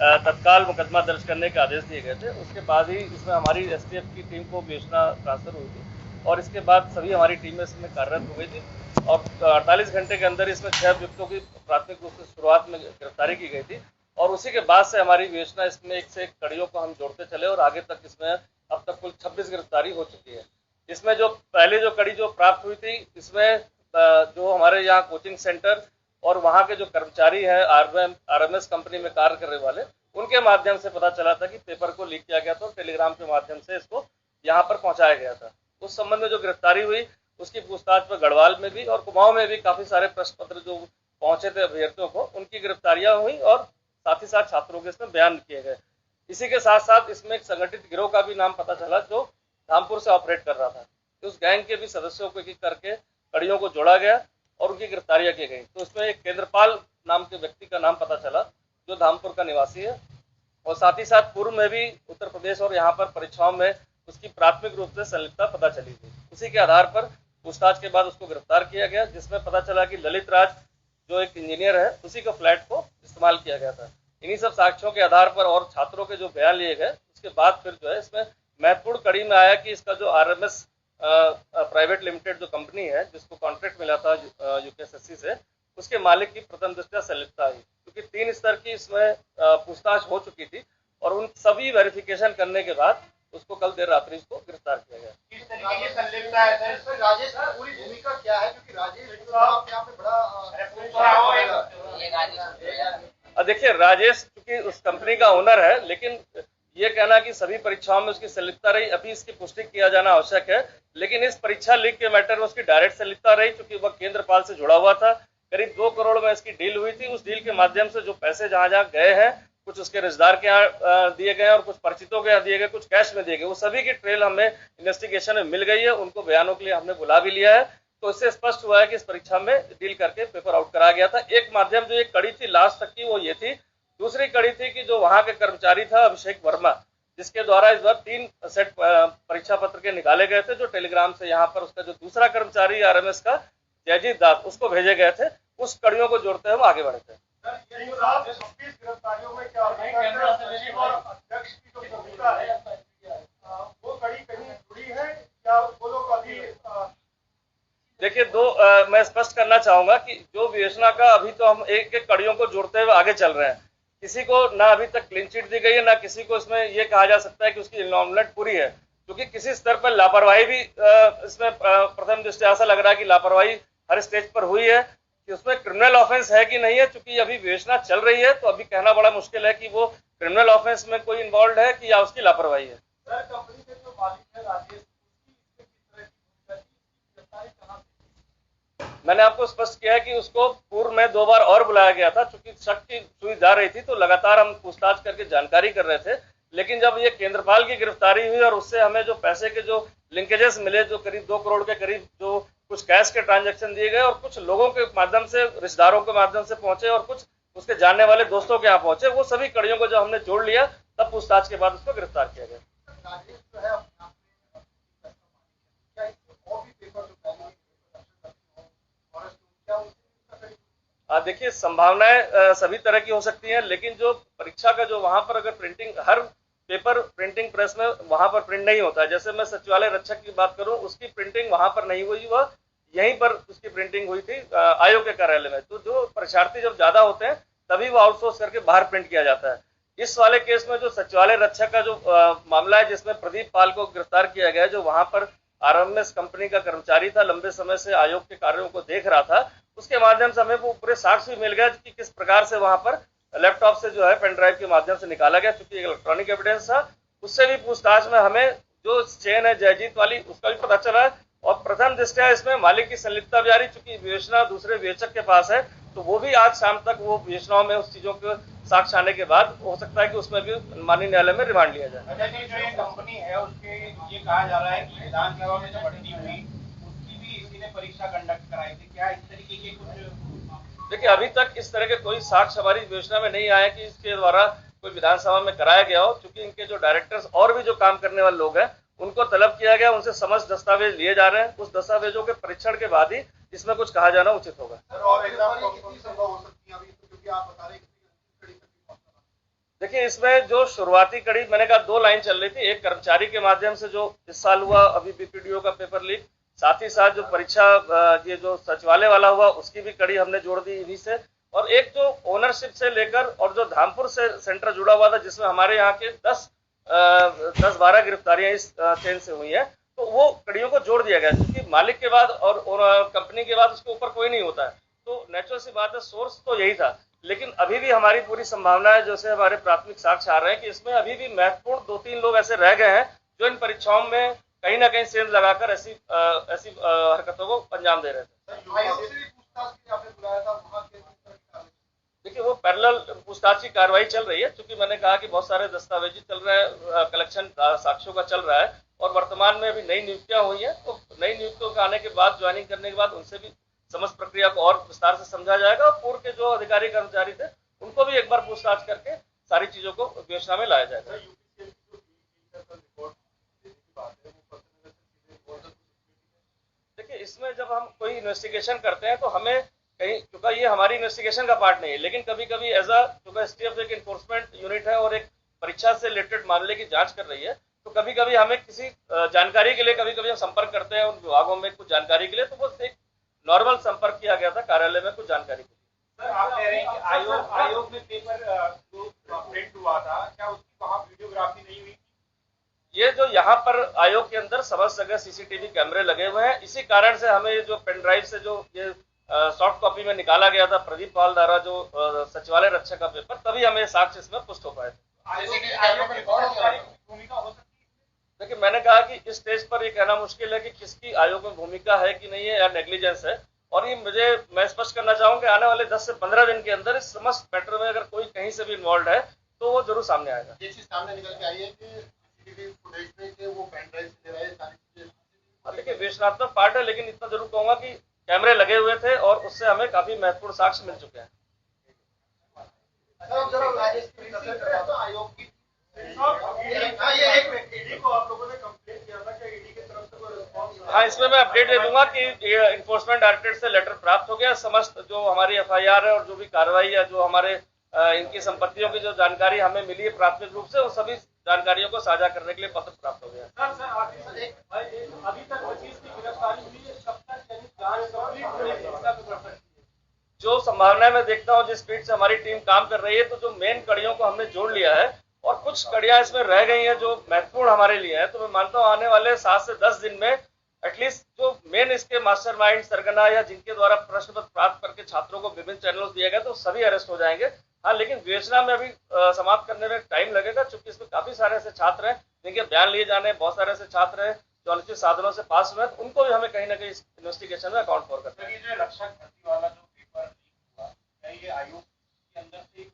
तत्काल मुकदमा दर्ज करने के आदेश दिए गए थे। उसके बाद ही इसमें हमारी एसटीएफ की टीम को विवेचना ट्रांसफर हुई थी और इसके बाद सभी हमारी टीमें इसमें कार्यरत हो गई थी और 48 घंटे के अंदर इसमें 6 अभियुक्तों की प्राथमिक रूप से शुरुआत में गिरफ्तारी की गई थी और उसी के बाद से हमारी विवेचना इसमें एक से एक कड़ियों को हम जोड़ते चले और आगे तक इसमें अब तक कुल 26 गिरफ्तारी हो चुकी है। इसमें जो पहले जो कड़ी जो प्राप्त हुई थी, इसमें जो हमारे यहाँ कोचिंग सेंटर और वहाँ के जो कर्मचारी हैं आरएमएस कंपनी में कार्य करने वाले, उनके माध्यम से पता चला था कि पेपर को लीक किया गया था और टेलीग्राम के माध्यम से इसको यहाँ पर पहुँचाया गया था। उस संबंध में जो गिरफ्तारी हुई उसकी पूछताछ में गढ़वाल में भी और कुमाऊं में भी काफ़ी सारे प्रश्न पत्र जो पहुंचे थे अभ्यर्थियों को, उनकी गिरफ्तारियां हुई और साथ ही साथ छात्रों के इसमें बयान किए गए। इसी के साथ साथ इसमें एक संगठित गिरोह का भी नाम पता चला जो धामपुर से ऑपरेट कर रहा था। तो उस गैंग के भी सदस्यों को एक करके कड़ियों को जोड़ा गया और उनकी गिरफ्तारियां की गई। तो उसमें एक केंद्रपाल नाम के व्यक्ति का नाम पता चला जो धामपुर का निवासी है और साथ ही साथ पूर्व में भी उत्तर प्रदेश और यहाँ पर परीक्षाओं में उसकी प्राथमिक रूप से संलिप्तता पता चली थी। उसी के आधार पर पूछताछ के बाद उसको गिरफ्तार किया गया, जिसमें पता चला कि ललित राज जो एक इंजीनियर है उसी का फ्लैट को इस्तेमाल किया गया था। इन्हीं सब साक्ष्यों के आधार पर और छात्रों के जो बयान लिए गए उसके बाद फिर जो है इसमें महत्वपूर्ण कड़ी में आया कि इसका जो आरएमएस प्राइवेट लिमिटेड जो कंपनी है जिसको कॉन्ट्रैक्ट मिला था यूपीएसएससी से, उसके मालिक की प्रथम दृष्टया संलिप्तता आई, क्योंकि 3 स्तर की इसमें पूछताछ हो चुकी थी और उन सभी वेरिफिकेशन करने के बाद उसको कल देर रात्रि इसको गिरफ्तार किया गया। किस तरीके की संलिप्तता है सर? इसमें राजेश की पूरी भूमिका क्या है, क्योंकि राजेश अपने आप में बड़ा देखिए, राजेश चूंकि उस कंपनी का ओनर है, लेकिन ये कहना कि सभी परीक्षाओं में उसकी संलिप्तता रही, अभी इसकी पुष्टि किया जाना आवश्यक है। लेकिन इस परीक्षा लीक के मैटर में उसकी डायरेक्ट संलिप्तता रही, क्योंकि वह केंद्रपाल से जुड़ा हुआ था। करीब 2 करोड़ में इसकी डील हुई थी। उस डील के माध्यम से जो पैसे जहां जहां गए हैं, कुछ उसके रिश्तेदार के यहाँ दिए गए और कुछ परिचितों के यहाँ दिए गए, कुछ कैश में दिए गए, वो सभी की ट्रेल हमें इन्वेस्टिगेशन में मिल गई है। उनको बयानों के लिए हमने बुला भी लिया है। तो इससे स्पष्ट हुआ है कि इस परीक्षा में डील करके पेपर आउट कराया गया था। एक माध्यम जो एक कड़ी थी लास्ट तक की वो ये थी। दूसरी कड़ी थी कि जो वहां के कर्मचारी था अभिषेक वर्मा, जिसके द्वारा इस बार 3 सेट परीक्षा पत्र के निकाले गए थे, जो टेलीग्राम से यहाँ पर उसका जो दूसरा कर्मचारी आरएमएस का जयजीत दास, उसको भेजे गए थे। उस कड़ियों को जोड़ते हुए आगे बढ़े थे। गिरफ्तारियों में क्या अध्यक्ष की जो भूमिका है वो कड़ी कहीं जुड़ी है या वो लोग अभी? देखिए, मैं स्पष्ट करना चाहूंगा कि जो विवेचना का अभी तो हम एक एक कड़ियों को जोड़ते हुए आगे चल रहे हैं। किसी को ना अभी तक क्लीन चिट दी गई है, ना किसी को इसमें ये कहा जा सकता है कि उसकी इन्वॉल्वमेंट पूरी है, क्योंकि किसी स्तर पर लापरवाही भी इसमें प्रथम दृष्टया ऐसा लग रहा है कि लापरवाही हर स्टेज पर हुई है। कि उसमें क्रिमिनल ऑफेंस है कि नहीं है, चूंकि अभी विवेचना चल रही है तो अभी कहना बड़ा मुश्किल है कि वो क्रिमिनल ऑफेंस में कोई इन्वॉल्व है कि या उसकी लापरवाही है। सर, कंपनी के जो मालिक है राजेश, मैंने आपको स्पष्ट किया है कि उसको पूर्व में 2 बार और बुलाया गया था, चूंकि शक की सुई जा रही थी तो लगातार हम पूछताछ करके जानकारी कर रहे थे। लेकिन जब ये केंद्रपाल की गिरफ्तारी हुई और उससे हमें जो पैसे के जो लिंकेजेस मिले, जो करीब 2 करोड़ के करीब जो कुछ कैश के ट्रांजैक्शन दिए गए और कुछ लोगों के माध्यम से, रिश्तेदारों के माध्यम से पहुंचे और कुछ उसके जानने वाले दोस्तों के यहाँ पहुंचे, वो सभी कड़ियों को जब हमने जोड़ लिया तब पूछताछ के बाद उसको गिरफ्तार किया गया। देखिए, संभावनाएं सभी तरह की हो सकती हैं, लेकिन जो परीक्षा का जो वहां पर अगर प्रिंटिंग, हर पेपर प्रिंटिंग प्रेस में वहां पर प्रिंट नहीं होता है। जैसे मैं सचिवालय रक्षक की बात करूं, उसकी प्रिंटिंग वहां पर नहीं हुई, वह यहीं पर उसकी प्रिंटिंग हुई थी आयोग के कार्यालय में। तो जो परीक्षार्थी जब ज्यादा होते हैं तभी वो आउटसोर्स करके बाहर प्रिंट किया जाता है। इस वाले केस में जो सचिवालय रक्षक का जो मामला है, जिसमें प्रदीप पाल को गिरफ्तार किया गया, जो वहां पर आरएमएस कंपनी का कर्मचारी था, लंबे समय से आयोग के कार्यों को देख रहा था, उसके माध्यम से हमें वो पूरे साक्ष्य भी मिल गया कि किस प्रकार से वहां पर लैपटॉप से जो है पेन ड्राइव के माध्यम से निकाला गया, चूंकि इलेक्ट्रॉनिक एविडेंस था। उससे भी पूछताछ में हमें जो चेन है जयजीत वाली, उसका भी पता चला है और प्रथम दृष्टया इसमें मालिक की संलिप्तता भी आ रही, चूंकि विवेचना दूसरे विवेचक के पास है, तो वो भी आज शाम तक वो विवेचनाओं में उस चीजों के साक्ष्य आने के बाद हो सकता है कि उसमें भी माननीय न्यायालय में रिमांड लिया जाए। अच्छा जी, जो ये कंपनी है उसके ये कहा जा रहा है कि विधानसभा में जो भर्ती हुई उसकी भी इसी ने परीक्षा कंडक्ट कराई थी, क्या इस तरीके के कुछ? देखिए, अभी तक इस तरह के कोई साक्ष्य हमारी विवेचना में नहीं आया कि इसके द्वारा कोई विधानसभा में कराया गया हो, क्योंकि इनके जो डायरेक्टर्स और भी जो काम करने वाले लोग हैं उनको तलब किया गया, उनसे समस्त दस्तावेज लिए जा रहे हैं। उस दस्तावेजों के परीक्षण के बाद ही इसमें कुछ कहा जाना उचित होगा। और एग्जाम कितनी संभव हो सकती है अभी, क्योंकि आप बता रहे हैं देखिए, इसमें जो शुरुआती कड़ी मैंने कहा 2 लाइन चल रही थी। एक कर्मचारी के माध्यम से जो इस साल हुआ अभी बीपीडीओ का पेपर लीक, साथ ही साथ जो परीक्षा ये जो सचिवालय वाला हुआ उसकी भी कड़ी हमने जोड़ दी इन्हीं से। और एक जो ओनरशिप से लेकर और जो धामपुर से सेंटर जुड़ा हुआ था जिसमें हमारे यहाँ के 10-12 गिरफ्तारियां इस चेन से हुई है, तो वो कड़ियों को जोड़ दिया गया क्योंकि मालिक के बाद और कंपनी के बाद उसके ऊपर कोई नहीं होता है। तो नेचुरल सी बात है, सोर्स तो यही था। लेकिन अभी भी हमारी पूरी संभावना है, जैसे हमारे प्राथमिक साक्ष्य आ रहे हैं कि इसमें अभी भी महत्वपूर्ण 2-3 लोग ऐसे रह गए हैं जो इन परीक्षाओं में कहीं ना कहीं सेंध लगाकर ऐसी हरकतों को अंजाम दे रहे थे। देखिए, वो पैरेलल पूछताछ की कार्रवाई चल रही है, क्योंकि मैंने कहा कि बहुत सारे दस्तावेजी चल रहे हैं, कलेक्शन साक्ष्यों का चल रहा है और वर्तमान में अभी नई नियुक्तियां हुई हैं। तो नई नियुक्तियों के आने के बाद, ज्वाइनिंग करने के बाद उनसे भी समस्त प्रक्रिया को और विस्तार से समझा जाएगा और पूर्व के जो अधिकारी कर्मचारी थे उनको भी एक बार पूछताछ करके सारी चीजों को विवेचना में लाया जाएगा। देखिए, इसमें जब हम कोई इन्वेस्टिगेशन करते हैं तो हमें कहीं, क्योंकि ये हमारी इन्वेस्टिगेशन का पार्ट नहीं है, लेकिन कभी कभी एज अ, क्योंकि एसटीएफ एक इन्फोर्समेंट यूनिट है और एक परीक्षा से रिलेटेड मामले की जांच कर रही है, तो कभी कभी हमें किसी जानकारी के लिए कभी कभी हम संपर्क करते हैं उन विभागों में कुछ जानकारी के लिए, तो वो एक नॉर्मल संपर्क किया गया था कार्यालय में कुछ जानकारी के लिए। सर, आप कह रहे हैं कि आयोग में पेपर जो प्रिंट हुआ था, क्या उसकी वहाँ वीडियोग्राफी नहीं हुई? ये जो यहाँ पर आयोग के अंदर समस्त जगह सीसीटीवी कैमरे लगे हुए हैं, इसी कारण से हमें जो पेन ड्राइव से जो ये सॉफ्ट कॉपी में निकाला गया था प्रदीप पाल द्वारा जो सचिवालय रक्षा का पेपर, तभी हमें साक्ष्य इसमें पुष्ट हो पाए थे। भूमिका हो सकती है? देखिए, मैंने कहा कि इस स्टेज पर ये कहना मुश्किल है कि किसकी आयोग में भूमिका है कि नहीं है या नेग्लिजेंस है। और ये मैं स्पष्ट करना चाहूंगा कि आने वाले 10 से 15 दिन के अंदर इस समस्त मैटर में अगर कोई कहीं से भी इन्वॉल्व है तो वो जरूर सामने आएगा। ये चीज सामने निकल के आई है कि सीसीटीवी फुटेज में कि वो पेन ड्राइव से ले रहा है सारी चीजें। देखिए, विवेचनात्मक पार्ट है, लेकिन इतना जरूर कहूंगा कि कैमरे लगे हुए थे और उससे हमें काफी महत्वपूर्ण साक्ष्य मिल चुके हैं। हाँ, इसमें मैं अपडेट दे दूंगा कि इन्फोर्समेंट डायरेक्टरेट से लेटर प्राप्त हो गया। समस्त जो हमारी एफआईआर है और जो भी कार्रवाई है, जो हमारे इनकी संपत्तियों की जो जानकारी हमें मिली है प्राथमिक रूप से, उन सभी जानकारियों को साझा करने के लिए पत्र प्राप्त हो गया। अभी तक 25 की गिरफ्तारी हुई है, कब तक जांच कंप्लीट? जो संभावना मैं देखता हूँ जिस स्पीड से हमारी टीम काम कर रही है, तो जो मेन कड़ियों को हमने जोड़ लिया है और कुछ कड़ियां इसमें रह गई हैं जो महत्वपूर्ण हमारे लिए है, तो मैं मानता हूँ आने वाले 7 से 10 दिन में एटलीस्ट जो मेन इसके मास्टरमाइंड सरगना या जिनके द्वारा प्रश्न पत्र प्राप्त करके छात्रों को विभिन्न चैनलों दिए गए, तो सभी अरेस्ट हो जाएंगे। हाँ, लेकिन विवेचना में अभी समाप्त करने में टाइम लगेगा, क्योंकि इसमें काफी सारे ऐसे छात्र हैं जिनके बयान लिए जाने, बहुत सारे ऐसे छात्र हैं जो अनुचित साधनों से पास हुए, तो उनको भी हमें कहीं ना कहीं इन्वेस्टिगेशन में अकाउंट फॉर करना है। ये जो रक्षक भर्ती वाला जो पेपर लीक हुआ, क्या ये आयोग के अंदर से?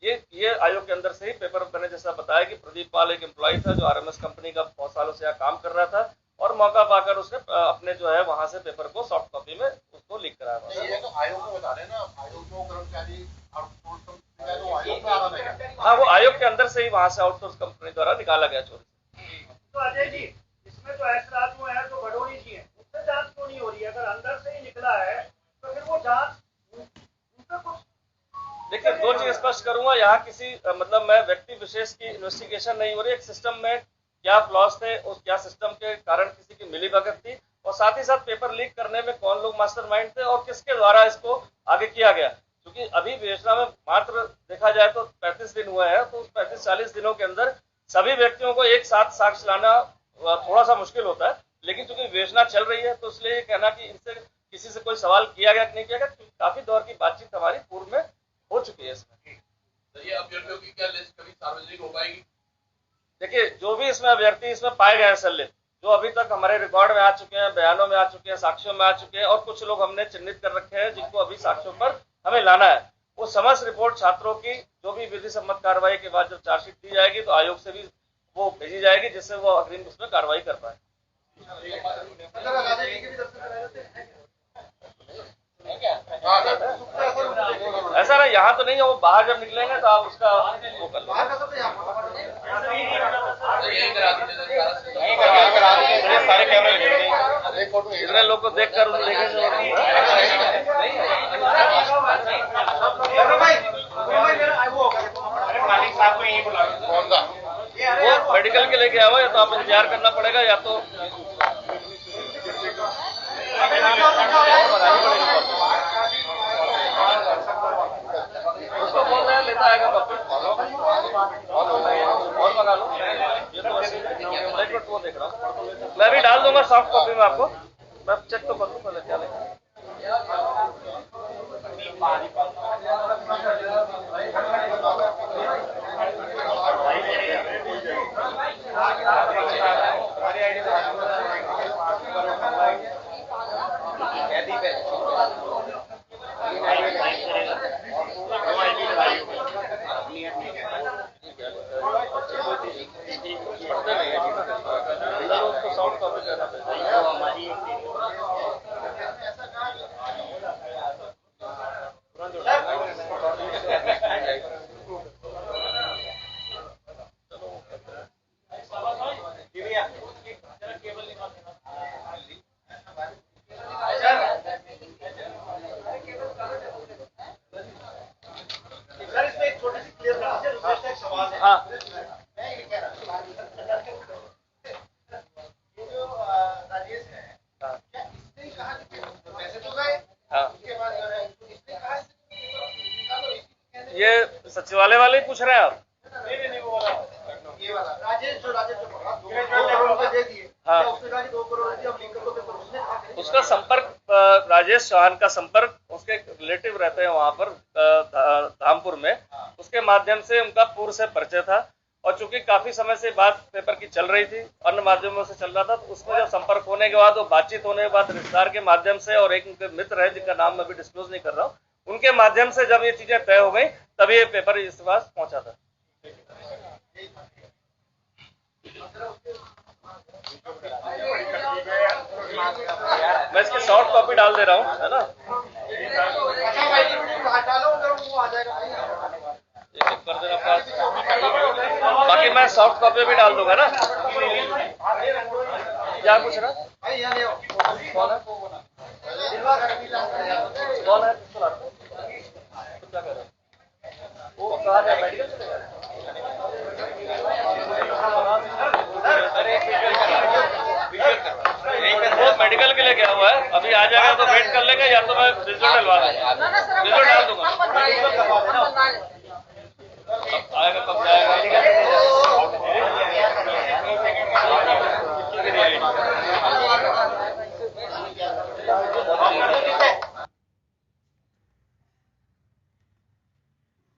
ये आयोग के अंदर से ही पेपर, मैंने जैसा बताया कि प्रदीप पाल एक एम्प्लॉय था जो आरएमएस कंपनी का बहुत सालों से यहाँ काम कर रहा था और मौका पाकर उसने अपने जो है वहां से पेपर को सॉफ्ट कॉपी में उसको लीक कराया। ये तो आयोग में बता रहे ना, आयोग जो कर्मचारी आउटसोर्स कंपनी है, वो आयोग में आ रहा है। हाँ, वो आयोग के अंदर से ही वहां से आउटसोर्स कंपनी द्वारा निकाला गया चोरी। तो अजय जी, इसमें जो ऐतराज हुए हैं जो भड़ोड़ी जी हैं, उससे जांच क्यों नहीं हो रही है? अगर अंदर से ही निकला है तो फिर वो जांच उनसे कुछ। देखिए, 2 चीज स्पष्ट करूंगा, यहाँ किसी मतलब मैं व्यक्ति विशेष की इन्वेस्टिगेशन नहीं हो रही। एक सिस्टम में क्या फ्लॉज थे, उस क्या सिस्टम के कारण किसी की मिलीभगत थी, और साथ ही साथ पेपर लीक करने में कौन लोग मास्टरमाइंड थे और किसके द्वारा इसको आगे किया गया। क्योंकि अभी विवेचना में मात्र देखा जाए तो 35 दिन हुए हैं, तो उस 35-40 दिनों के अंदर सभी व्यक्तियों को एक साथ साक्ष्य लाना थोड़ा सा मुश्किल होता है। लेकिन चूंकि विवेचना चल रही है, तो इसलिए ये कहना कि इनसे किसी से कोई सवाल किया गया कि नहीं किया गया, काफी दौर की बातचीत हमारी पूर्व में हो चुकी है इसमें। तो ये अभ्यर्थियों की क्या लिस्ट कभी सार्वजनिक हो पाएगी? देखिए, जो भी इसमें अभ्यर्थी इसमें पाए गए हैं संलिप्त, जो अभी तक हमारे रिकॉर्ड में आ चुके हैं, बयानों में आ चुके हैं, साक्ष्यों में आ चुके हैं, और कुछ लोग हमने चिन्हित कर रखे हैं जिनको अभी साक्ष्यों पर हमें लाना है, वो समस्त रिपोर्ट छात्रों की जो भी विधि सम्मत कार्रवाई के बाद जब चार्जशीट दी जाएगी तो आयोग से भी वो भेजी जाएगी, जिससे वो अग्रिम उसमें कार्रवाई कर पाए। ऐसा ना, यहाँ तो नहीं है, वो बाहर जब निकलेंगे तो आप उसका वो कर सारे कैमरे इतने लोग को देख कर देखेंगे। साहब को यहीं बुला कौन सा? वो मेडिकल के लिए गया हुआ है, तो आप इंतजार करना पड़ेगा, या तो उसको बोल रहे हैं लेता आएगा कॉपी और मंगा लो। ये तो वैसे वो देख रहा हूँ, मैं भी डाल दूंगा सॉफ्ट कॉपी में आपको, मैं चेक तो कर लूँ पहले क्या लेगा। उसको सॉफ्ट कॉपी देना सर इसमें एक छोटी सी क्लियर एक सवाल है। हाँ मैं ये कह रहा हूँ ये जो राजेश है, क्या इसने कहा कि पैसे तो गए, हाँ, उसके बाद जो है इसने कहा ये सचिवालय वाले ही पूछ रहे हैं आप? नहीं वो वाला ये वाला राजेश जो बोला 2 करोड़ रुपए दे दिए। हाँ। क्या उसने कहा कि 2 करोड़ रुपए हम लिंक करके उसने कहा कि उसका संपर्क राजेश चौहान का संपर्क उसके रिलेटिव रहते हैं वहां पर धामपुर में, उसके माध्यम से उनका पूर्व से परिचय था, और चूंकि काफी समय से बात पेपर की चल रही थी, अन्य माध्यमों से चल रहा था, तो उसमें जब संपर्क होने के बाद, वो बातचीत होने के बाद रिश्तेदार के माध्यम से, और एक उनके मित्र है जिनका नाम मैं भी डिस्क्लोज नहीं कर रहा हूँ, उनके माध्यम से जब ये चीजें तय हो गई, तभी ये पेपर इसके पास पहुंचा था। मैं इसकी सॉफ्ट कॉपी डाल दे रहा हूँ, है ना? अच्छा भाई डालो अगर वो आ जाएगा ये चेक कर देना पास, बाकी मैं सॉफ्ट कॉपी भी डाल दूंगा ना। क्या पूछ रहा? भाई यहाँ ले आओ। कौन है? कौन है? किसको ला रहा है? क्या कर रहा है? वो कहाँ है? मेडिकल चले गए? वो मेडिकल के लिए गया हुआ है, अभी आ जाएगा तो वेट कर लेंगे, या तो मैं रिजल्ट डलवा दूंगा, रिजल्ट डाल दूंगा।